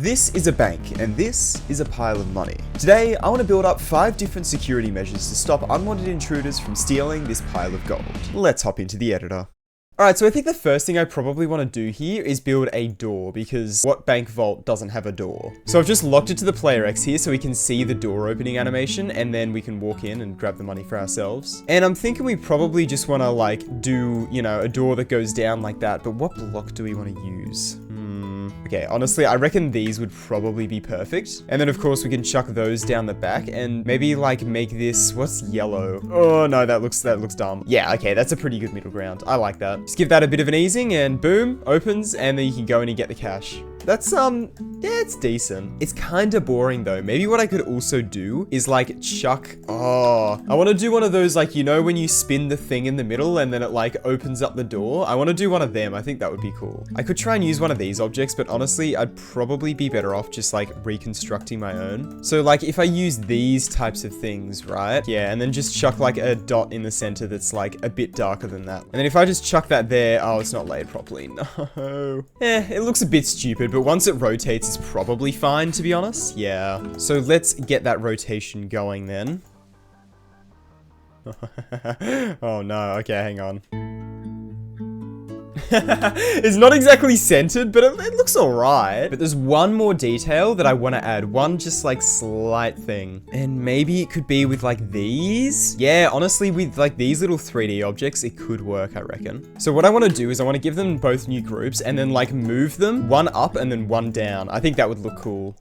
This is a bank, and this is a pile of money. Today, I want to build up 5 different security measures to stop unwanted intruders from stealing this pile of gold. Let's hop into the editor. Alright, so I think the first thing I probably want to do here is build a door, because what bank vault doesn't have a door? So I've just locked it to the player X here so we can see the door opening animation, and then we can walk in and grab the money for ourselves. And I'm thinking we probably just want to like do, you know, a door that goes down like that, but what block do we want to use? Okay, honestly, I reckon these would probably be perfect. And then of course we can chuck those down the back and maybe like make this, what's yellow? Oh no, that looks dumb. Yeah, okay, that's a pretty good middle ground. I like that. Just give that a bit of an easing and boom, opens, and then you can go in and get the cash. That's, yeah, it's decent. It's kind of boring though. Maybe what I could also do is like chuck, I want to do one of those, like, you know, when you spin the thing in the middle and then it like opens up the door. I want to do one of them. I think that would be cool. I could try and use one of these objects, but honestly, I'd probably be better off just like reconstructing my own. So like if I use these types of things, right? Yeah, and then just chuck like a dot in the center that's like a bit darker than that. And then if I just chuck that there, oh, it's not laid properly. No. It looks a bit stupid, but once it rotates, it's probably fine, to be honest. Yeah. So let's get that rotation going then. Oh no, okay, hang on. It's not exactly centered, but it looks alright. But there's one more detail that I want to add. One just like slight thing. And maybe it could be with like these. Yeah, honestly, with like these little 3D objects, it could work, I reckon. So what I want to do is I want to give them both new groups and then like move them one up and then one down. I think that would look cool.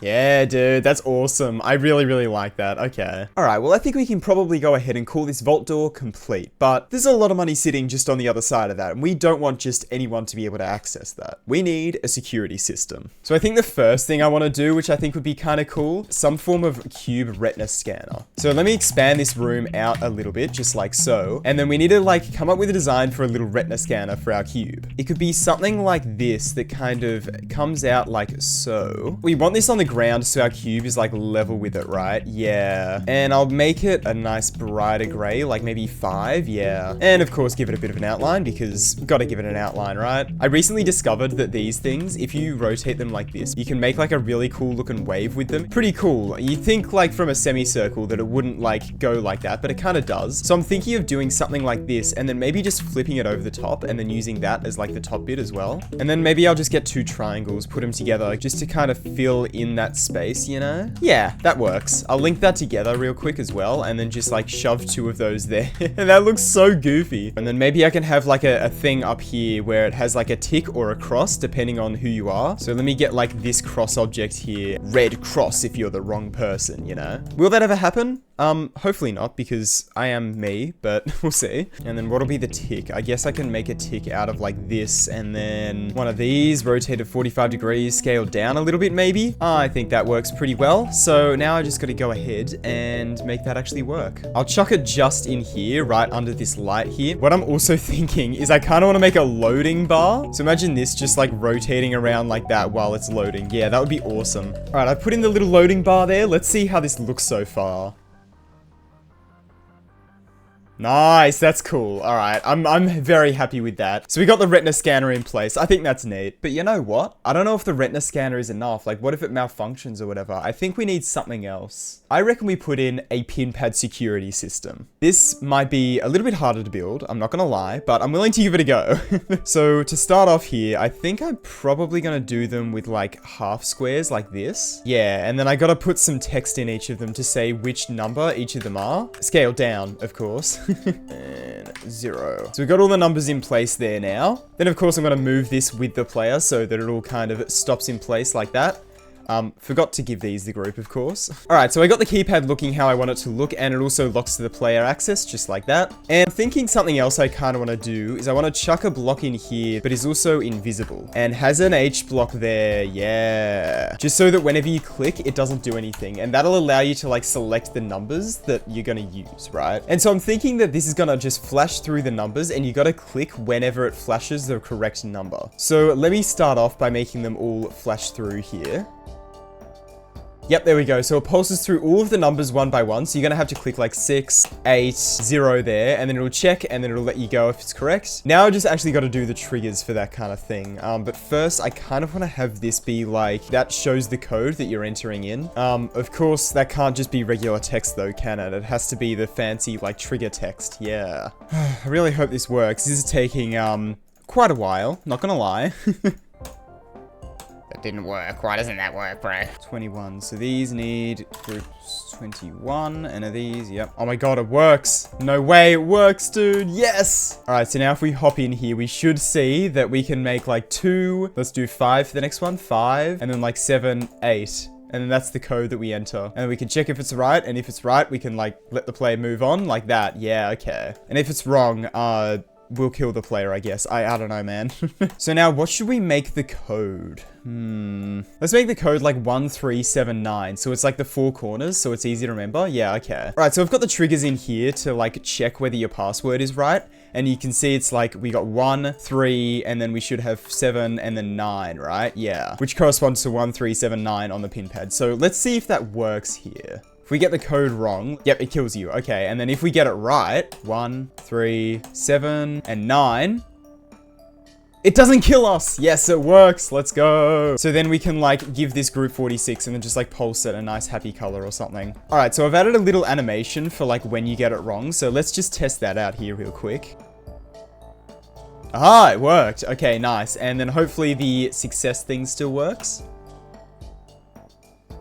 Yeah, dude, that's awesome. I really, really like that. Okay. All right, well, I think we can probably go ahead and call this vault door complete, but there's a lot of money sitting just on the other side of that, and we don't want just anyone to be able to access that. We need a security system. So I think the first thing I want to do, which I think would be kind of cool, some form of cube retina scanner. So let me expand this room out a little bit, just like so, and then we need to like come up with a design for a little retina scanner for our cube. It could be something like this that kind of comes out like so. We want this on the ground so our cube is like level with it, right? Yeah. And I'll make it a nice brighter gray, like maybe 5, yeah. And of course give it a bit of an outline because we've got to give it an outline, right? I recently discovered that these things, if you rotate them like this, you can make like a really cool looking wave with them. Pretty cool. You think like from a semicircle that it wouldn't like go like that, but it kind of does. So I'm thinking of doing something like this and then maybe just flipping it over the top and then using that as like the top bit as well. And then maybe I'll just get 2 triangles, put them together just to kind of fill in that space, you know? Yeah, that works. I'll link that together real quick as well, and then just like shove 2 of those there. That looks so goofy. And then maybe I can have like a thing up here where it has like a tick or a cross, depending on who you are. So let me get like this cross object here. Red cross if you're the wrong person, you know? Will that ever happen? Hopefully not, because I am me, but we'll see. And then what'll be the tick? I guess I can make a tick out of like this, and then one of these, rotated 45 degrees, scaled down a little bit maybe. I think that works pretty well. So now I just gotta go ahead and make that actually work. I'll chuck it just in here, right under this light here. What I'm also thinking is I kind of want to make a loading bar. So imagine this just like rotating around like that while it's loading. Yeah, that would be awesome. All right, I've put in the little loading bar there. Let's see how this looks so far. Nice, that's cool. All right, I'm very happy with that. So we got the retina scanner in place. I think that's neat. But you know what? I don't know if the retina scanner is enough. Like, what if it malfunctions or whatever? I think we need something else. I reckon we put in a pin pad security system. This might be a little bit harder to build, I'm not gonna lie, but I'm willing to give it a go. So to start off here, I think I'm probably gonna do them with like half squares like this. Yeah, and then I gotta put some text in each of them to say which number each of them are. Scaled down, of course. And 0. So we've got all the numbers in place there now. Then of course I'm going to move this with the player so that it all kind of stops in place like that. Forgot to give these the group, of course. All right, so I got the keypad looking how I want it to look, and it also locks to the player access, just like that. And thinking something else I kind of want to do is I want to chuck a block in here, but is also invisible and has an H block there. Yeah. Just so that whenever you click, it doesn't do anything. And that'll allow you to like select the numbers that you're going to use, right? And so I'm thinking that this is going to just flash through the numbers, and you got to click whenever it flashes the correct number. So let me start off by making them all flash through here. Yep, there we go. So it pulses through all of the numbers one by one. So you're going to have to click like 6, 8, 0 there, and then it'll check, and then it'll let you go if it's correct. Now I just actually got to do the triggers for that kind of thing. But first, I kind of want to have this be like, that shows the code that you're entering in. Of course, that can't just be regular text though, can it? It has to be the fancy like trigger text. Yeah. I really hope this works. This is taking, quite a while, not gonna lie. That didn't work. Why doesn't that work, bro? 21. So these need groups 21. And are these? Yep. Oh my god, it works. No way, it works, dude. Yes. All right, so now if we hop in here, we should see that we can make like 2. Let's do 5 for the next one. 5. And then like 7, 8. And then that's the code that we enter. And we can check if it's right. And if it's right, we can like let the player move on like that. Yeah, okay. And if it's wrong, we'll kill the player, I guess. I don't know, man. So now what should we make the code? Let's make the code like 1379. So it's like the 4 corners, so it's easy to remember. Yeah, okay. All right, so I've got the triggers in here to like check whether your password is right. And you can see it's like we got 1, 3, and then we should have 7 and then 9, right? Yeah, which corresponds to 1379 on the pin pad. So let's see if that works here. If we get the code wrong, yep, it kills you. Okay, and then if we get it right, 1, 3, 7, and 9, it doesn't kill us. Yes, it works. Let's go. So then we can like give this group 46 and then just like pulse it a nice happy color or something. All right, so I've added a little animation for like when you get it wrong. So let's just test that out here real quick. Aha, it worked. Okay, nice. And then hopefully the success thing still works.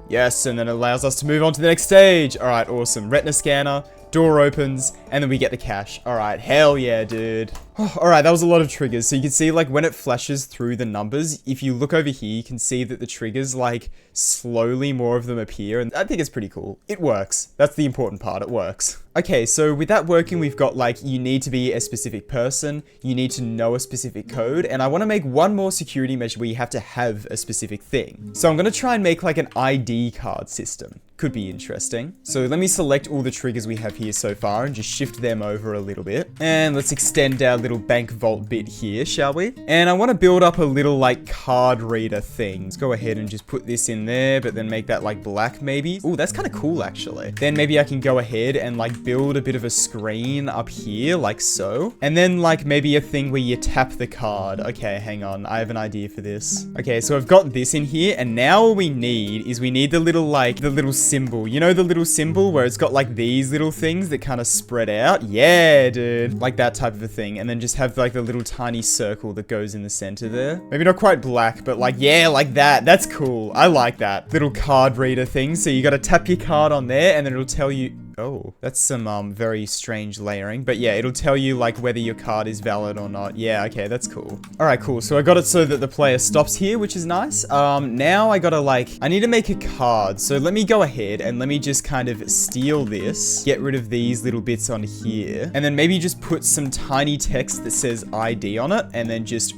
Yes, and then it allows us to move on to the next stage. All right, awesome. Retina scanner, door opens, and then we get the cash. All right, hell yeah, dude. All right, that was a lot of triggers. So you can see like when it flashes through the numbers, if you look over here, you can see that the triggers like slowly more of them appear. And I think it's pretty cool. It works. That's the important part. It works. Okay, so with that working, we've got like, you need to be a specific person. You need to know a specific code. And I want to make one more security measure where you have to have a specific thing. So I'm going to try and make like an ID card system. Could be interesting. So let me select all the triggers we have here so far and just shift them over a little bit. And let's extend our little bank vault bit here, shall we? And I want to build up a little like card reader thing. Let's go ahead and just put this in there, but then make that like black maybe. Oh, that's kind of cool actually. Then maybe I can go ahead and like build a bit of a screen up here like so. And then like maybe a thing where you tap the card. Okay, hang on. I have an idea for this. Okay, so I've got this in here and now all we need is we need the little like, the little symbol. You know the little symbol where it's got like these little things that kind of spread out? Yeah, dude. Like that type of a thing. And then just have like the little tiny circle that goes in the center there. Maybe not quite black, but like, yeah, like that. That's cool. I like that. Little card reader thing. So you got to tap your card on there and then it'll tell you... Oh, that's some very strange layering. But yeah, it'll tell you like whether your card is valid or not. Yeah, okay, that's cool. All right, cool. So I got it so that the player stops here, which is nice. Now I gotta like, I need to make a card. So let me go ahead and let me just kind of steal this, get rid of these little bits on here, and then maybe just put some tiny text that says ID on it, and then just...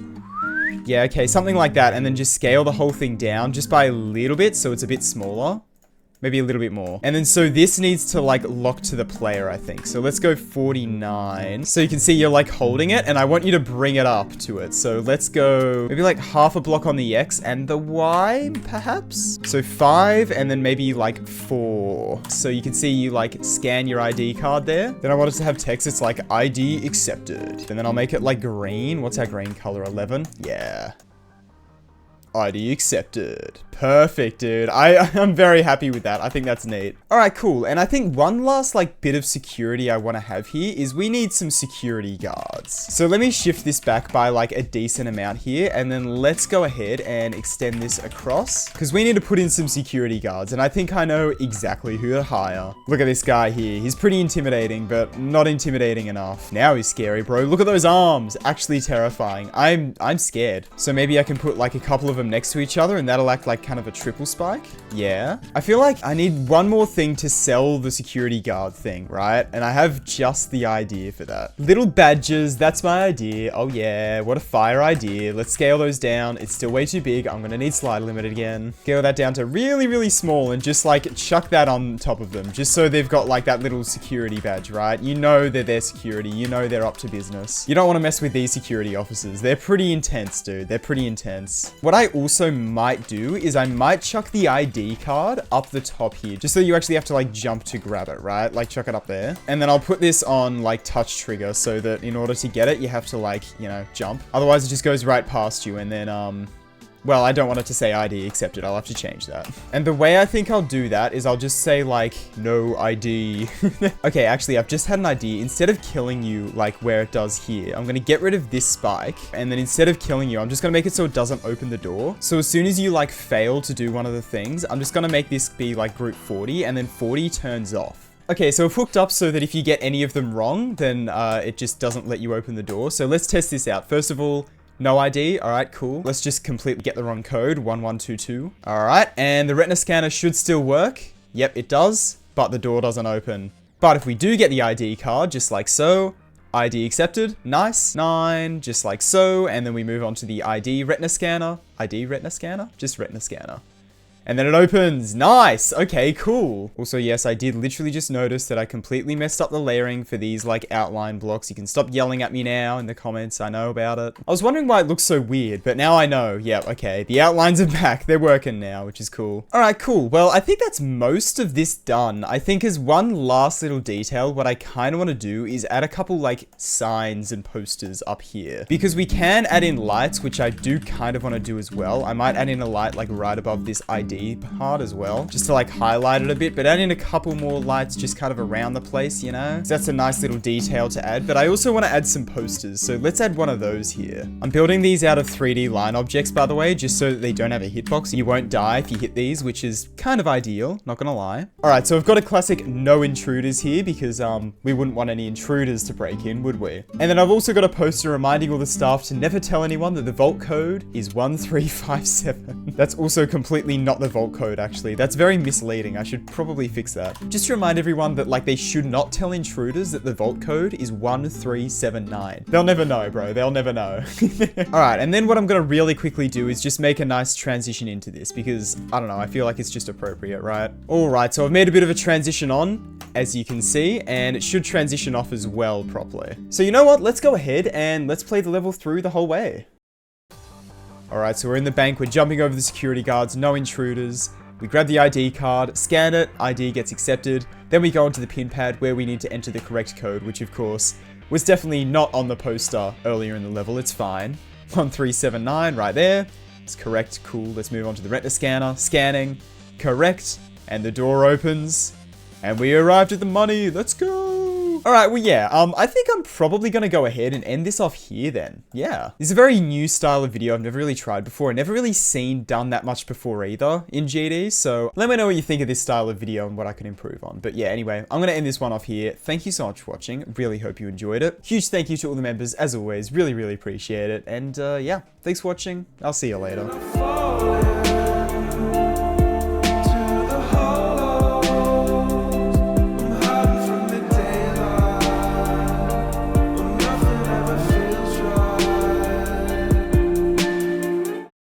Yeah, okay, something like that. And then just scale the whole thing down just by a little bit so it's a bit smaller. Maybe a little bit more. And then so this needs to like lock to the player, I think. So let's go 49. So you can see you're like holding it and I want you to bring it up to it. So let's go maybe like half a block on the X and the Y perhaps. So 5 and then maybe like 4. So you can see you like scan your ID card there. Then I want us to have text. It's like ID accepted. And then I'll make it like green. What's our green color? 11? Yeah. ID accepted. Perfect, dude. I'm very happy with that. I think that's neat. All right, cool. And I think one last like bit of security I want to have here is we need some security guards. So let me shift this back by like a decent amount here. And then let's go ahead and extend this across because we need to put in some security guards. And I think I know exactly who to hire. Look at this guy here. He's pretty intimidating, but not intimidating enough. Now he's scary, bro. Look at those arms. Actually terrifying. I'm scared. So maybe I can put like a couple of them next to each other and that'll act like kind of a triple spike. Yeah. I feel like I need one more thing to sell the security guard thing, right? And I have just the idea for that. Little badges, that's my idea. Oh yeah, what a fire idea. Let's scale those down. It's still way too big. I'm gonna need slide limit again. Scale that down to really, really small and just like chuck that on top of them. Just so they've got like that little security badge, right? You know they're their security. You know they're up to business. You don't want to mess with these security officers. They're pretty intense, dude. They're pretty intense. What I also might do is I might chuck the ID card up the top here, just so you actually have to like jump to grab it, right? Like chuck it up there. And then I'll put this on like touch trigger so that in order to get it, you have to like, you know, jump. Otherwise it just goes right past you and then, well, I don't want it to say ID accepted. I'll have to change that. And the way I think I'll do that is I'll just say like, no ID. Okay, actually, I've just had an idea. Instead of killing you like where it does here, I'm going to get rid of this spike. And then instead of killing you, I'm just going to make it so it doesn't open the door. So as soon as you like fail to do one of the things, I'm just going to make this be like group 40 and then 40 turns off. Okay, so I've hooked up so that if you get any of them wrong, then it just doesn't let you open the door. So let's test this out. First of all, no ID. All right, cool. Let's just completely get the wrong code. 1122. All right. And the retina scanner should still work. Yep, it does, but the door doesn't open. But if we do get the ID card, just like so, ID accepted. Nice. 9, just like so. And then we move on to the ID retina scanner. ID retina scanner? Just retina scanner. And then it opens. Nice. Okay, cool. Also, yes, I did literally just notice that I completely messed up the layering for these like outline blocks. You can stop yelling at me now in the comments. I know about it. I was wondering why it looks so weird, but now I know. Yeah, okay. The outlines are back. They're working now, which is cool. All right, cool. Well, I think that's most of this done. I think as one last little detail, what I kind of want to do is add a couple like signs and posters up here because we can add in lights, which I do kind of want to do as well. I might add in a light like right above this ID part as well, just to like highlight it a bit, but add in a couple more lights just kind of around the place, you know? So that's a nice little detail to add, but I also want to add some posters, so let's add one of those here. I'm building these out of 3D line objects, by the way, just so that they don't have a hitbox. You won't die if you hit these, which is kind of ideal, not gonna lie. All right, so I've got a classic no intruders here because we wouldn't want any intruders to break in, would we? And then I've also got a poster reminding all the staff to never tell anyone that the vault code is 1357. That's also completely not the vault code, actually. That's very misleading. I should probably fix that. Just to remind everyone that like they should not tell intruders that the vault code is 1379. They'll never know, bro. They'll never know. All right, and then what I'm gonna really quickly do is just make a nice transition into this because I don't know, I feel like it's just appropriate, right? All right, so I've made a bit of a transition on, as you can see, and it should transition off as well properly. So you know what? Let's go ahead and let's play the level through the whole way. Alright, so we're in the bank, we're jumping over the security guards, no intruders. We grab the ID card, scan it, ID gets accepted. Then we go onto the pin pad where we need to enter the correct code, which of course was definitely not on the poster earlier in the level, it's fine. 1379 right there. It's correct, cool. Let's move on to the retina scanner, scanning, correct, and the door opens. And we arrived at the money, let's go! Alright, well yeah, I think I'm probably gonna go ahead and end this off here then. Yeah. This is a very new style of video I've never really tried before. I've never really seen done that much before either in GD, so let me know what you think of this style of video and what I can improve on. But yeah, anyway, I'm gonna end this one off here. Thank you so much for watching. Really hope you enjoyed it. Huge thank you to all the members, as always. Really, really appreciate it. And yeah, thanks for watching. I'll see you later.